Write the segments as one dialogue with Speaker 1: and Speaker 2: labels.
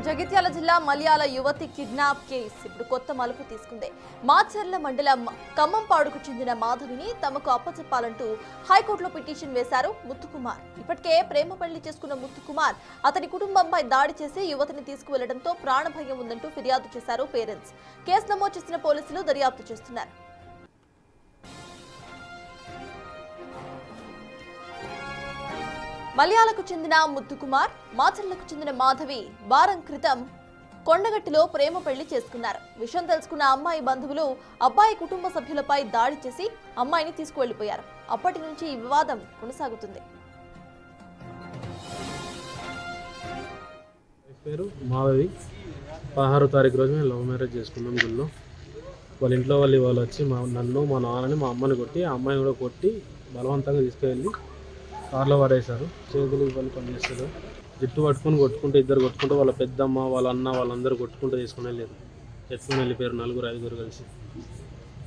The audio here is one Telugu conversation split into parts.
Speaker 1: జగిత్యాల జిల్లా మల్యాల యువతి కిడ్నాప్ కేసు ఇప్పుడు కొత్త మలుపు తీసుకుంది. మాచర్ల మండలం ఖమ్మంపాడుకు చెందిన మాధవిని తమకు అప్పచెప్పాలంటూ హైకోర్టులో పిటిషన్ వేశారు ముత్తుకుమార్. ఇప్పటికే ప్రేమ పెళ్లి చేసుకున్న ముత్తుకుమార్ అతని కుటుంబంపై దాడి చేసి యువతిని తీసుకువెళ్లడంతో ప్రాణభయం ఉందంటూ ఫిర్యాదు చేశారు పేరెంట్స్. కేసు నమోదు చేసిన పోలీసులు దర్యాప్తు చేస్తున్నారు. మల్యాలకు చెందిన ముత్తుకుమార్, మాచర్లకు చెందిన మాధవి వారం క్రితం కొండగట్టిలో ప్రేమ పెళ్లి చేసుకున్నారు. విషయం తెలుసుకున్న అమ్మాయి బంధువులు అబ్బాయి కుటుంబ సభ్యులపై దాడి చేసి అమ్మాయిని తీసుకువెళ్లిపోయారు. అప్పటి నుంచి ఈ వివాదం కొనసాగుతుంది.
Speaker 2: పేరు మాధవి. 16వ తారీఖు రోజు మేము లవ్ మ్యారేజ్ చేసుకున్నాం. గుళ్ళో వాళ్ళ ఇంట్లో వాళ్ళు వచ్చి నన్ను మా నాన్నని మా అమ్మని కొట్టి ఆ అమ్మాయిని కూడా కొట్టి బలవంతంగా తీసుకువెళ్ళి కార్లో పడేశారు. చేతులు వాళ్ళు పనిచేస్తారు. జుట్టు కొట్టుకుంటూ ఇద్దరు కొట్టుకుంటూ వాళ్ళ పెద్దమ్మ వాళ్ళ అన్న వాళ్ళందరూ కొట్టుకుంటూ తీసుకుని వెళ్ళారు. ఎత్తుకుని వెళ్ళిపోయారు 4-5 కలిసి.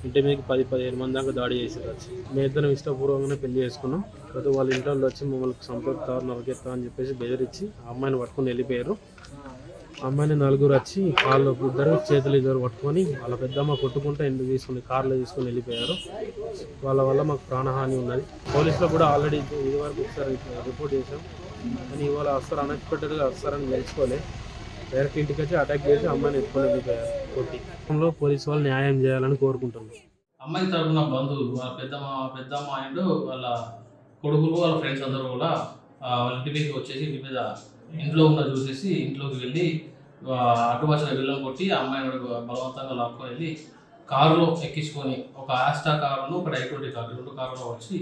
Speaker 2: ఇంటి మీకు 10-15 మంది దాకా దాడి చేశారు. వచ్చి మేము ఇద్దరం ఇష్టపూర్వకంగానే పెళ్లి చేసుకున్నాం. కాకపోతే వాళ్ళ ఇంట్లో వచ్చి మమ్మల్ని సంపర్కుతారు నరకెత్తా అని చెప్పేసి బెదిరించి ఆ అమ్మాయిని పట్టుకుని వెళ్ళిపోయారు. అమ్మాయిని 4 వచ్చి కాళ్ళు చేతులు పట్టుకొని వాళ్ళ పెద్దమ్మ కొట్టుకుంటే తీసుకుని కార్లో తీసుకొని వెళ్ళిపోయారు. వాళ్ళ వల్ల మాకు ప్రాణహాని ఉన్నది. పోలీసులో కూడా ఆల్రెడీ ఇదివరకు ఒకసారి రిపోర్ట్ చేశాం. కానీ ఇవాళ అన్ఎక్స్పెక్టెడ్గా వస్తారని తెలుసుకోలే. డైరెక్ట్ ఇంటికి వచ్చి అటాక్ చేసి అమ్మాయిని ఎత్తుకొని వెళ్ళిపోయారు కొట్టి. పోలీసు వాళ్ళు న్యాయం చేయాలని కోరుకుంటున్నాం.
Speaker 3: అమ్మాయి తరఫున బంధువులు వాళ్ళ పెద్దమ్మ అండ్ వాళ్ళ కొడుకులు వాళ్ళ ఫ్రెండ్స్ అందరూ కూడా వాళ్ళ ఇంటి మీదకి వచ్చేసి ఇంట్లో ఉన్న చూసేసి ఇంట్లోకి వెళ్ళి అటువచ్చిన విల్లం కొట్టి అమ్మాయిని బలవంతంగా లాక్కొని వెళ్ళి కారులో ఎక్కించుకొని ఒక ఆస్టా కారును ఒక I-20 కారు 2 కారులో వచ్చి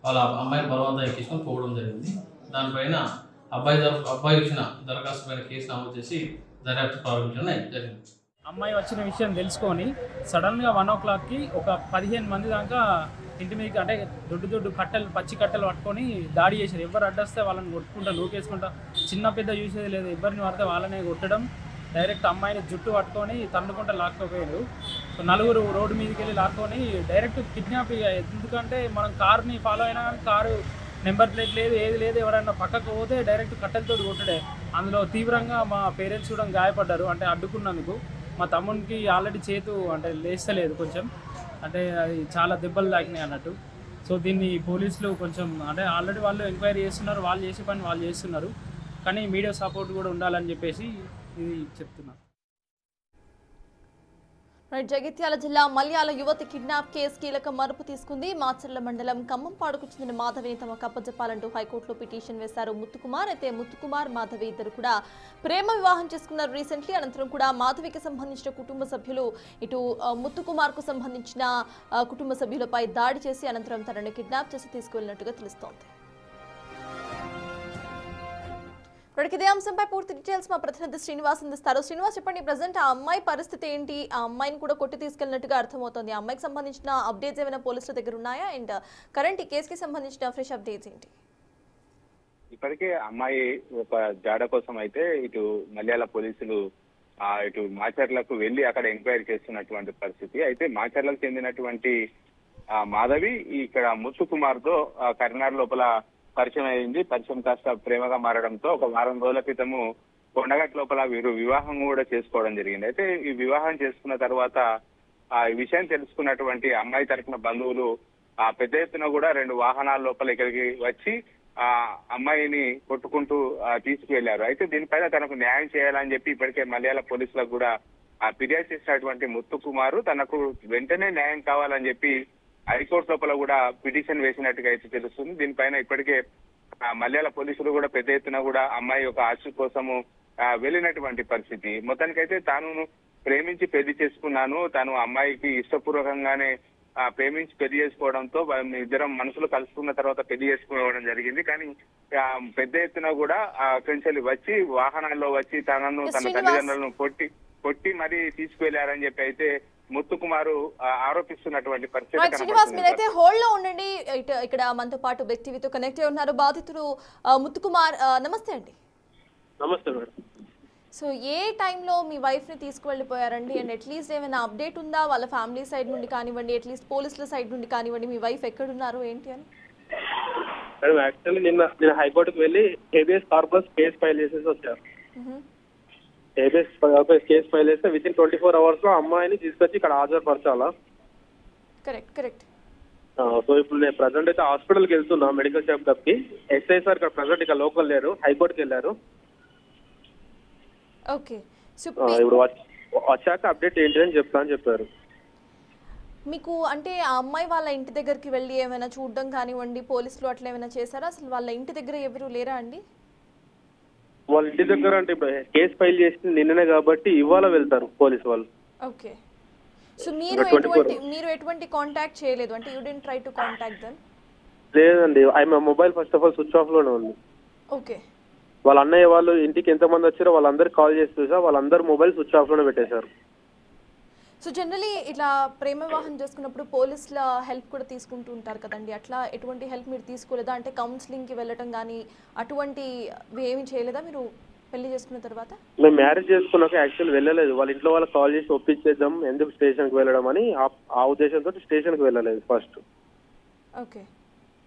Speaker 3: వాళ్ళ అమ్మాయిని బలవంతంగా ఎక్కించుకొని పోవడం జరిగింది. దానిపైన అబ్బాయి ఇచ్చిన దరఖాస్తు పైన కేసు నమోదు చేసి దర్యాప్తు ప్రారంభించడం జరిగింది.
Speaker 4: అమ్మాయి వచ్చిన విషయం తెలుసుకొని సడన్గా 1 o'clockకి ఒక 15 మంది దాకా ఇంటి మీదకి అంటే దొడ్డు పచ్చి కట్టెలు పట్టుకొని దాడి చేశారు. ఎవరు అడ్డొస్తే వాళ్ళని కొట్టుకుంటా నూకేసుకుంటా చిన్న పెద్ద చూసేది లేదు. ఎవరిని పడితే వాళ్ళనే కొట్టడం. డైరెక్ట్ అమ్మాయిని జుట్టు పట్టుకొని తన్నుకుంటా లాక్కోపోయారు. సో 4 రోడ్డు మీదకి వెళ్ళి లాక్కొని డైరెక్ట్ కిడ్నాప్. ఎందుకంటే మనం కార్ని ఫాలో అయినా కానీ కారు నెంబర్ ప్లేట్ లేదు, ఏది లేదు. ఎవరైనా పక్కకు పోతే డైరెక్ట్ కట్టెలతో కొట్టడే. అందులో తీవ్రంగా మా పేరెంట్స్ కూడా గాయపడ్డారు. అంటే అడ్డుకున్నందుకు మా తమ్మునికి ఆల్రెడీ చేతు అంటే లేస్తలేదు కొంచెం, అంటే అది చాలా దెబ్బలు తాకినాయి అన్నట్టు. సో దీన్ని పోలీసులు కొంచెం అంటే ఆల్రెడీ వాళ్ళు ఎంక్వైరీ చేస్తున్నారు. వాళ్ళు చేసే పని వాళ్ళు చేస్తున్నారు. కానీ మీడియా సపోర్ట్ కూడా ఉండాలని చెప్పేసి ఇది చెప్తున్నారు.
Speaker 1: జగిత్యాల జిల్లా మల్యాల యువతి కిడ్నాప్ కేసు కీలక మలుపు తీసుకుంది. మాచర్ల మండలం ఖమ్మంపాడుకు చెందిన మాధవిని తమకు అప్పచెప్పాలంటూ హైకోర్టులో పిటిషన్ వేశారు ముత్తుకుమార్. అయితే ముత్తుకుమార్ మాధవి ఇద్దరు కూడా ప్రేమ వివాహం చేసుకున్నారు రీసెంట్లీ. అనంతరం కూడా మాధవికి సంబంధించిన కుటుంబ సభ్యులు ఇటు ముత్తుకుమార్ కు సంబంధించిన కుటుంబ సభ్యులపై దాడి చేసి అనంతరం తనని కిడ్నాప్ చేసి తీసుకువెళ్లినట్టుగా తెలుస్తోంది. ఇదే అంశంపై పూర్తి డీటెయిల్స్ మా ప్రతినిధి శ్రీనివాస్ అందిస్తారు. శ్రీనివాస్, చెప్పండి, ప్రజెంట్ ఆ అమ్మాయి పరిస్థితి ఏంటి? ఆ అమ్మాయిని కూడా కొట్టి తీసుకెళ్లినట్టుగా అర్థమవుతోంది. ఆ అమ్మాయికి సంబంధించిన అప్డేట్స్ ఏమైనా పోలీసుల దగ్గర ఉన్నాయా? అండ్ కరెంట్ ఈ కేసుకి సంబంధించిన ఫ్రెష్ అప్డేట్స్ ఏంటి?
Speaker 5: ఇప్పటికే అమ్మాయి ఒక జాడ కోసం అయితే ఇటు మల్యాల పోలీసులు ఇటు మాచర్లకు వెళ్లి అక్కడ ఎంక్వైరీ చేస్తున్నటువంటి పరిస్థితి. అయితే మాచర్లకు చెందినటువంటి మాధవి ఇక్కడ ముత్తుకుమార్ తో కరీంనగర్ లోపల పరిచయం అయింది. పరిచయం కాస్త ప్రేమగా మారడంతో ఒక వారం రోజుల క్రితము కొండగట్టు లోపల వీరు వివాహం కూడా చేసుకోవడం జరిగింది. అయితే ఈ వివాహం చేసుకున్న తర్వాత ఈ విషయం తెలుసుకున్నటువంటి అమ్మాయి తరఫున బంధువులు పెద్ద ఎత్తున కూడా 2 వాహనాల లోపల ఇక్కడికి వచ్చి అమ్మాయిని కొట్టుకుంటూ తీసుకువెళ్లారు. అయితే దీనిపైన తనకు న్యాయం చేయాలని చెప్పి ఇప్పటికే మలయాళ పోలీసులకు కూడా ఫిర్యాదు చేసినటువంటి ముత్తుకుమారు తనకు వెంటనే న్యాయం కావాలని చెప్పి హైకోర్టు లోపల కూడా పిటిషన్ వేసినట్టుగా అయితే తెలుస్తుంది. దీనిపైన ఇప్పటికే మలయాళ పోలీసులు కూడా పెద్ద ఎత్తున కూడా అమ్మాయి యొక్క ఆశ కోసము వెళ్ళినటువంటి పరిస్థితి. మొత్తానికైతే తాను ప్రేమించి పెళ్లి చేసుకున్నాను, తాను అమ్మాయికి ఇష్టపూర్వకంగానే ప్రేమించి పెళ్లి చేసుకోవడంతో ఇద్దరం మనసులు కలుసుకున్న తర్వాత పెళ్లి చేసుకోవడం జరిగింది. కానీ పెద్ద ఎత్తున కూడా అక్కడి వచ్చి వాహనాల్లో వచ్చి తనను తన తల్లిదండ్రులను కొట్టి మరీ తీసుకువెళ్లారని చెప్పి అయితే ముత్తుకుమారు ఆరోపిస్తున్నటువంటి
Speaker 1: పరిస్థితి. మీరైతే హోల్డ్ లో ఉండండి. ఇక్కడ మనతో పాటు వ్యక్తితో కనెక్ట్ అయి ఉన్నారు బాధితుడు ముత్తుకుమార్. నమస్తే అండి.
Speaker 2: నమస్తే మేడం.
Speaker 1: సో ఏ టైంలో మీ వైఫ్ ని తీసుకువెళ్ళిపోయారండి? అండ్ అట్లీస్ట్ ఏమైనా అప్డేట్ ఉందా వాళ్ళ ఫ్యామిలీ సైడ్ నుండి కానివ్వండి, అట్లీస్ట్ పోలీసుల సైడ్ నుండి కానివ్వండి, మీ వైఫ్ ఎక్కడున్నారు ఏంటి అని?
Speaker 6: మేడం యాక్చువల్లీ నిన్న హైకోర్టుకు వెళ్ళి హేబియస్ కార్పస్ కేసు ఫైల్ చేసేసి వచ్చారు.
Speaker 7: కేసు ఫైల్ చేస్తే విత్ ఇన్ 24 hours లో అమ్మాయిని తీసుకొచ్చి ఇక్కడ హాజరుపరచాలా?
Speaker 1: కరెక్ట్.
Speaker 7: సో ఇప్పుడు నేను ప్రజెంట్ అయితే హాస్పిటల్కి వెళ్తున్నా మెడికల్ చెకప్ కి. ఎస్ఐ సార్ ఇక్కడ ప్రజెంట్ ఇక్కడ లోకల్ లేరు, హైకోర్టుకి వెళ్ళారు.
Speaker 1: ఓకే. సో
Speaker 7: ఇప్పుడు వచ్చాక అప్డేట్ ఏంటి అని చెప్తా అని చెప్పారు.
Speaker 1: మీకు అంటే ఆ అమ్మాయి వాళ్ళ ఇంటి దగ్గరికి వెళ్ళి ఏమైనా చూడడం కానివ్వండి, పోలీసులు అట్లా ఏమైనా చేశారా? అసలు వాళ్ళ ఇంటి దగ్గర ఎవరు లేరా అండి?
Speaker 7: వాళ్ళ ఇంటి దగ్గర అంటే ఇప్పుడు కేసు ఫైల్ చేసి నిన్ననే కాబట్టి ఇవాళ వెళ్తారు పోలీసు వాళ్ళు.
Speaker 1: ఓకే. సో మీరు ఎటువంటి కాంటాక్ట్ చేయలేదు అంటే you didn't try to contact them?
Speaker 7: లేదండి, ఆమె mobile first of all switch off లోనే ఉంది.
Speaker 1: ఓకే.
Speaker 7: వాళ్ళ అన్నయ్య వాళ్ళు ఇంటికి ఎంతమంది వచ్చారో వాళ్ళందరూ కాల్ చేసి చూసా, వాళ్ళందరూ మొబైల్ స్విచ్ ఆఫ్ లోనే పెట్టేశారు.
Speaker 1: సో జనరలీ ఇట్లా ప్రేమ వివాహం చేసుకున్నప్పుడు పోలీసుల హెల్ప్ కూడా తీసుకుంటూ ఉంటారు కదండి, అట్లా ఎటువంటి హెల్ప్ మీరు తీసుకోలేదా? అంటే కౌన్సిలింగ్కి వెళ్ళటం కానీ అటువంటి ఏమీ చేయలేదా మీరు పెళ్లి చేసుకున్న తర్వాత?
Speaker 7: మేము మ్యారేజ్ చేసుకున్నాక యాక్చువల్ వెళ్ళలేదు. వాళ్ళ ఇంట్లో వాళ్ళకి కాల్ చేసి ఒప్పించేద్దాం ఎందుకు స్టేషన్కి వెళ్ళడం అని ఆ ఉద్దేశంతో స్టేషన్కి వెళ్ళలేదు ఫస్ట్.
Speaker 1: ఓకే.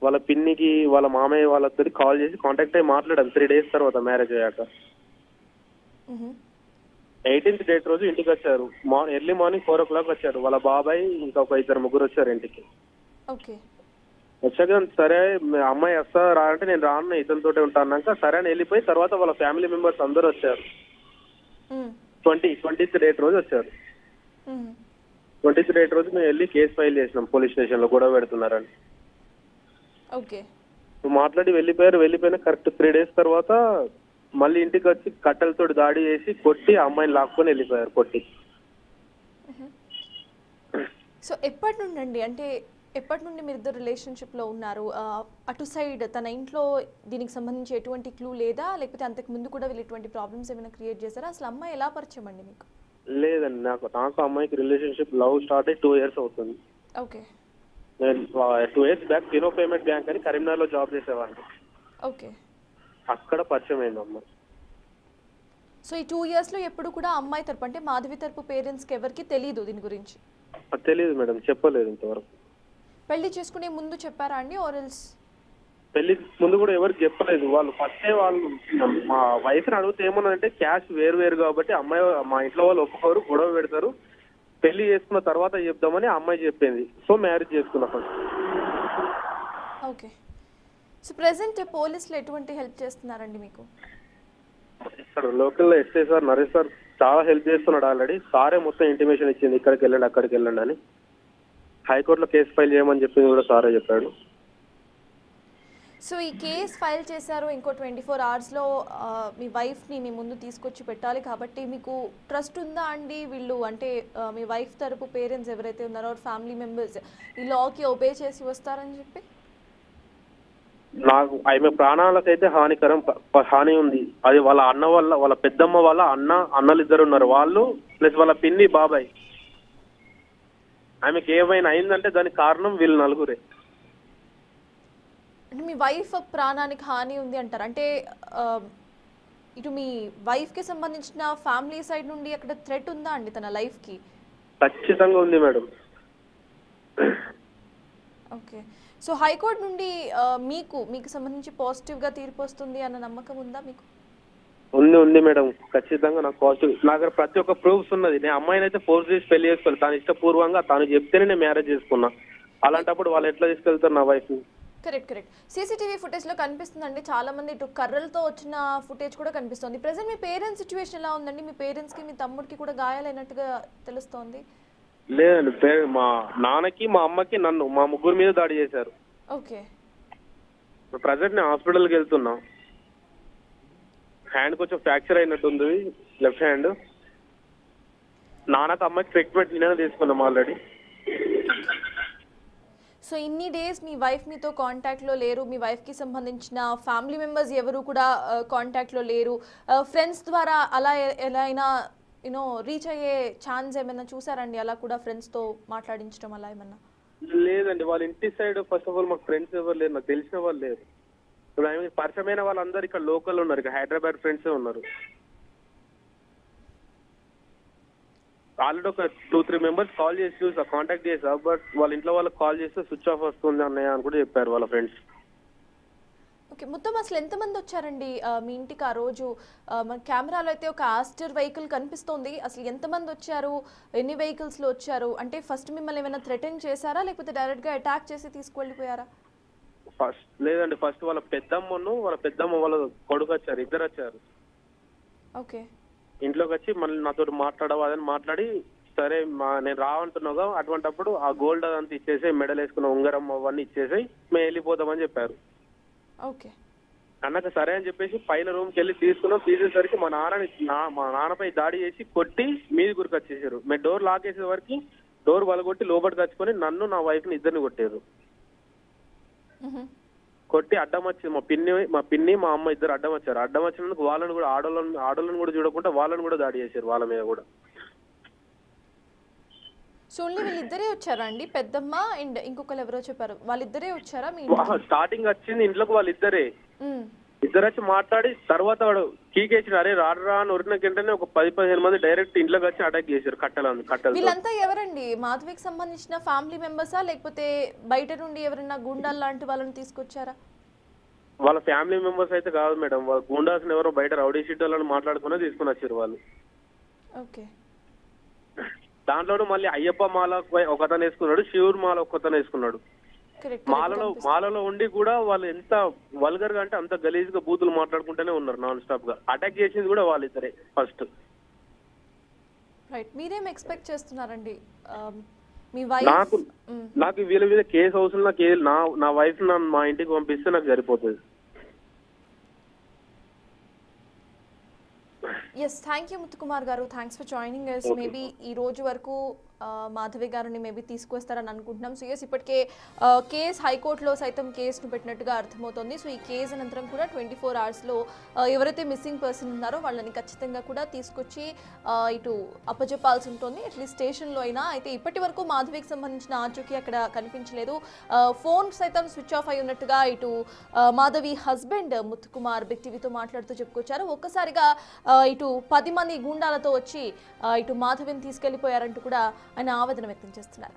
Speaker 7: వాళ్ళ పిన్నికి వాళ్ళ మామయ్య వాళ్ళతో కాల్ చేసి కాంటాక్ట్ అయ్యి మాట్లాడాం 3 days తర్వాత మ్యారేజ్ అయ్యాక. 18th date రోజు ఇంటికి వచ్చారు. ఎర్లీ మార్నింగ్ 4 o'clock వచ్చారు. వాళ్ళ బాబాయ్ ఇంకా ఒక 2-3 వచ్చారు ఇంటికి.
Speaker 1: ఓకే.
Speaker 7: వచ్చాక సరే అమ్మాయి వస్తా రా అంటే నేను రాను ఇతనితోటే ఉంటాన్నాక సరే అని వెళ్ళిపోయి తర్వాత వాళ్ళ ఫ్యామిలీ మెంబర్స్ అందరూ వచ్చారు. 20th date రోజు వచ్చారు. 20th date రోజు మేము వెళ్ళి కేసు ఫైల్ చేసినాం పోలీస్ స్టేషన్ లో గొడవ పెడుతున్నారని.
Speaker 1: ఓకే.
Speaker 7: మాట్లాడి వెళ్ళిపోయిన కరెక్ట్ 3 days తర్వాత మళ్ళీ ఇంటికి వచ్చి కట్టెలతో దాడి చేసి కొట్టి అమ్మాయిని లాక్కొని వెళ్ళిపోయారు కొట్టి.
Speaker 1: సో ఎప్పటి నుండి మీరు ఇద్దరు రిలేషన్షిప్ లో ఉన్నారు? అటు సైడ్ తన ఇంట్లో దీనికి సంబంధించి ఎటువంటి క్లూ లేదా, లేకపోతే అంతకు ముందు కూడా వీళ్ళు ఇటువంటి ప్రాబ్లమ్స్ ఏమైనా క్రియేట్ చేశారా? అసలు అమ్మాయి ఎలా పరిచయం అండి మీకు?
Speaker 7: లేదండి, నాకు అమ్మాయికి రిలేషన్షిప్ లవ్ స్టార్ట్ అయ్యి 2 years అవుతుంది.
Speaker 1: ఓకే.
Speaker 7: నేను 2 years back Fino payment bank అని కరీంనగర్ లో జాబ్ చేసేవాడిని.
Speaker 1: ఓకే.
Speaker 7: అక్కడ పరిచయం అయింది అమ్మాయి.
Speaker 1: సో ఈ 2 years లో ఎప్పుడు కూడా అమ్మాయి తరపు అంటే మాధవి తరపు పేరెంట్స్ కి ఎవరికి తెలియదు దీని గురించి?
Speaker 7: తెలియదు మేడం, చెప్పలేదు ఇంతవరకు.
Speaker 1: పెళ్లి చేసుకునే ముందు చెప్పారా అండి? ఆర్ఎల్స్
Speaker 7: పెళ్లి ముందు కూడా ఎవరికి చెప్పలేదు. వాళ్ళు ఫస్టే వాళ్ళు మా వైఫ్ని అడిగితే ఏమన్నారంటే క్యాష్ వేరు కాబట్టి అమ్మాయి మా ఇంట్లో వాళ్ళు ఒప్పుకోరు, గొడవ పెడతారు, పెళ్లి చేసుకున్న తర్వాత చెప్దామని అమ్మాయి చెప్పింది. సో మ్యారేజ్ చేసుకున్నా ఫస్ట్.
Speaker 1: ఓకే. సో ప్రెసెంట్ పోలీసులు ఎటువంటి హెల్ప్ చేస్తున్నారండి మీకు?
Speaker 7: ఇక్కడ లోకల్లో ఎస్ఐ సార్ నరేష్ సార్ చాలా హెల్ప్ చేస్తున్నాడు. ఆల్రెడీ సారే మొత్తం ఇంటిమేషన్ ఇచ్చింది ఇక్కడికి వెళ్ళండి అక్కడికి వెళ్ళండి అని. హైకోర్టులో కేసు ఫైల్ చేయమని చెప్పింది కూడా సారే చెప్పాడు.
Speaker 1: సో ఈ కేసు ఫైల్ చేశారు, ఇంకో 24 hours మీ వైఫ్ని మీ ముందు తీసుకొచ్చి పెట్టాలి కాబట్టి మీకు ట్రస్ట్ ఉందా అండి? వీళ్ళు అంటే మీ వైఫ్ తరపు పేరెంట్స్ ఎవరైతే ఉన్నారో ఫ్యామిలీ మెంబర్స్ ఈ లాకి ఒబే చేసి వస్తారని చెప్పి?
Speaker 7: నాకు ఆమె ప్రాణాలకైతే హాని ఉంది. అది వాళ్ళ అన్న వాళ్ళ పెద్దమ్మ వాళ్ళ అన్నలు 2 ఉన్నారు, వాళ్ళు ప్లస్ వాళ్ళ పిన్ని బాబాయ్. ఆమెకి ఏమైనా అయిందంటే దానికి కారణం వీళ్ళు 4.
Speaker 1: అంటే మీ వైఫ్ ప్రాణానికి హాని ఉంది అంటారు అంటే ఇటు మీ వైఫ్ కి సంబంధించిన ఫ్యామిలీ సైడ్ నుండి అక్కడ థ్రెట్ ఉందా అండి తన లైఫ్ కి?
Speaker 7: ఖచ్చితంగా ఉంది మేడం.
Speaker 1: ఓకే. సో హైకోర్టు నుండి మీకు సంబంధించి పాజిటివ్ గా తీర్పు వస్తుంది అన్న నమ్మకం ఉందా మీకు?
Speaker 7: ఉంది మేడం, ఖచ్చితంగా నాకు పాజిటివ్. నా దగ్గర ప్రతి ఒక్క ప్రూఫ్స్ ఉన్నది. నేను అమ్మాయిని అయితే ఫోర్స్ చేసి పెళ్లి చేసుకోవాలి, తను ఇష్టపూర్వంగా తను చెప్తేనే నేను మ్యారేజ్ చేసుకున్నా. అలాంటప్పుడు వాళ్ళు ఎట్లా తీసుకెళ్తారు నా వైఫ్?
Speaker 1: కరెక్ట్. సీసీటీవీ ఫుటేజ్ లో కనిపిస్తుందండి, చాలా మంది ఇటు కర్రలతో వచ్చిన ఫుటేజ్ కూడా కనిపిస్తుంది. ప్రెసెంట్ మీ పేరెంట్స్ సిచ్యువేషన్ ఎలా ఉందండి? మీ పేరెంట్స్ కి మీ తమ్ముడికి కూడా గాయాలైనట్టుగా తెలుస్తోంది.
Speaker 7: లేదండి, మా నాన్నకి మా అమ్మకి నన్ను మా 3 మీద దాడి చేశారు.
Speaker 1: ఓకే.
Speaker 7: ప్రజెంట్ నేను హాస్పిటల్కి వెళ్తున్నా. హ్యాండ్ కొంచెం ఫ్రాక్చర్ అయినట్టుంది, లెఫ్ట్ హ్యాండ్. నాన్నకి అమ్మకి ట్రీట్మెంట్ నేనే తీసుకున్నాం ఆల్రెడీ.
Speaker 1: సో ఇన్ని డేస్ మీ వైఫ్ మీతో కాంటాక్ట్లో లేరు, మీ వైఫ్కి సంబంధించిన ఫ్యామిలీ మెంబర్స్ ఎవరు కూడా కాంటాక్ట్లో లేరు. ఫ్రెండ్స్ ద్వారా అలా ఎలా అయినా రీచ్ అయ్యే ఛాన్స్ ఏమైనా చూసారండి? అలా కూడా ఫ్రెండ్స్తో మాట్లాడించడం అలా ఏమన్నా?
Speaker 7: లేదండి, వాళ్ళ ఇంటి సైడ్ ఫస్ట్ ఆఫ్ ఆల్ మాకు ఫ్రెండ్స్ ఎవరు లేరు, నాకు తెలిసిన వాళ్ళు లేరు. ఇప్పుడు ఆమె పరిచయమైన వాళ్ళందరూ ఇక్కడ లోకల్ ఉన్నారు, ఇక్కడ హైదరాబాద్ ఫ్రెండ్సే ఉన్నారు. ఆల్రెడీ ఒక 2-3 మెంబర్స్ కాల్ చేసి చూసా, కాంటాక్ట్ చేసా, బట్ వాళ్ళ ఇంట్లో వాళ్ళకి కాల్ చేస్తే స్విచ్ ఆఫ్ వస్తుంది అన్నయ్య అని కూడా చెప్పారు వాళ్ళ ఫ్రెండ్స్.
Speaker 1: ఓకే, మొత్తం అసలు ఎంతమంది వచ్చారండి మీ ఇంటికి ఆ రోజు? మన కెమెరాలో అయితే ఒక ఆస్టర్ వెహికల్ కనిపిస్తోంది. అసలు ఎంతమంది వచ్చారు, ఎన్ని వెహికల్స్లో వచ్చారు? అంటే ఫస్ట్ మిమ్మల్ని ఏమైనా థ్రెటన్ చేశారా, లేకపోతే డైరెక్ట్గా అటాక్ చేసి తీసుకువెళ్ళిపోయారా?
Speaker 7: లేదండి, ఫస్ట్ వాళ్ళ పెద్దమ్మ వాళ్ళ కొడుకు వచ్చారు, ఇద్దరు వచ్చారు.
Speaker 1: ఓకే,
Speaker 7: ఇంట్లోకి వచ్చి మళ్ళీ నాతో మాట్లాడవాదని మాట్లాడి, సరే నేను రావంటున్నాగా అటువంటిప్పుడు ఆ గోల్డ్ అదంతా ఇచ్చేసి, మెడల్ వేసుకున్న ఉంగరం అవన్నీ ఇచ్చేసి మేము వెళ్ళిపోతామని చెప్పారు.
Speaker 1: ఓకే,
Speaker 7: అన్నాక సరే అని చెప్పేసి పైన రూమ్కి వెళ్ళి తీసుకున్నాం. తీసేసరికి మా నాన్నపై దాడి చేసి కొట్టి మీది గురికి వచ్చేసారు. మేము డోర్ లాక్ చేసే వరకు డోర్ వలగొట్టి లోపలికి వచ్చుకొని నన్ను నా వైఫ్ని ఇద్దరిని కొట్టారు. కొట్టి అడ్డం వచ్చింది మా పిన్ని మా అమ్మ ఇద్దరు అడ్డం వచ్చారు. అడ్డం వచ్చినందుకు వాళ్ళని కూడా ఆడోళ్ళని కూడా చూడకుండా వాళ్ళని కూడా దాడి చేశారు, వాళ్ళ మీద కూడా.
Speaker 1: సో ఓన్లీ వీళ్ళిద్దరే వచ్చారా అండి? పెద్దమ్మ అండ్ ఇంకొకరు ఎవరో చెప్పారు, వాళ్ళిద్దరే వచ్చారా మీ
Speaker 7: స్టార్టింగ్ వచ్చింది ఇంట్లోకి వాళ్ళిద్దరే. ఇద్దరు వచ్చి మాట్లాడి తర్వాత వాడు కీకేసి అరే రాడరా అని ఉరికిన వెంటనే ఒక 10-15 మంది డైరెక్ట్ ఇంట్లోకి వచ్చి అటాక్ చేశారు కట్టెలు.
Speaker 1: వీళ్ళంతా ఎవరండి? మాధవికి సంబంధించిన ఫ్యామిలీ మెంబర్సా, లేకపోతే బయట నుండి ఎవరైనా గుండాలు లాంటి వాళ్ళని తీసుకొచ్చారా?
Speaker 7: వాళ్ళ ఫ్యామిలీ మెంబర్స్ అయితే కాదు మేడం, వాళ్ళ గుండాస్ ఎవరో బయట రౌడీ షీట్ వాళ్ళని మాట్లాడుకుని తీసుకుని వచ్చారు వాళ్ళు.
Speaker 1: ఓకే,
Speaker 7: దాంట్లో మళ్ళీ అయ్యప్ప మాల ఒకతను వేసుకున్నాడు, శివుడు మాల ఒకతను వేసుకున్నాడు. మాలలో ఉండి కూడా వాళ్ళు ఎంత వల్గర్ గా అంటే అంత గలీజ్ గా బూతులు మాట్లాడుకుంటూనే ఉన్నారు నాన్ స్టాప్ గా. అటాక్ చేసింది కూడా వాళ్ళిద్దరే ఫస్ట్.
Speaker 1: రైట్, మీరేం ఎక్స్పెక్ట్ చేస్తున్నారండి?
Speaker 7: నాకు వీళ్ళ మీద కేసు అవసరం, నా వైఫ్ మా ఇంటికి పంపిస్తే నాకు సరిపోతుంది.
Speaker 1: ఎస్, థ్యాంక్ యూ ముత్తుకుమార్ గారు, thanks for joining us. Maybe ఈ రోజు వరకు మాధవి గారిని మేబీ తీసుకొస్తారని అనుకుంటున్నాం. సో ఎస్, ఇప్పటికే కేసు హైకోర్టులో సైతం కేసును పెట్టినట్టుగా అర్థమవుతుంది. సో ఈ కేసు అనంతరం కూడా 24 hours ఎవరైతే మిస్సింగ్ పర్సన్ ఉన్నారో వాళ్ళని ఖచ్చితంగా కూడా తీసుకొచ్చి ఇటు అప్పచెప్పాల్సి ఉంటుంది, అట్లీస్ట్ స్టేషన్లో అయినా. అయితే ఇప్పటి వరకు మాధవికి సంబంధించిన ఆచూకీ అక్కడ కనిపించలేదు. ఫోన్ సైతం స్విచ్ ఆఫ్ అయి ఉన్నట్టుగా ఇటు మాధవి హస్బెండ్ ముత్తుకుమార్ బిగ్ టీవీతో మాట్లాడుతూ చెప్పుకొచ్చారు. ఒక్కసారిగా ఇటు 10 మంది గూండాలతో వచ్చి ఇటు మాధవిని తీసుకెళ్లిపోయారంటూ కూడా ఆయన ఆవేదన వ్యక్తం చేస్తున్నారు.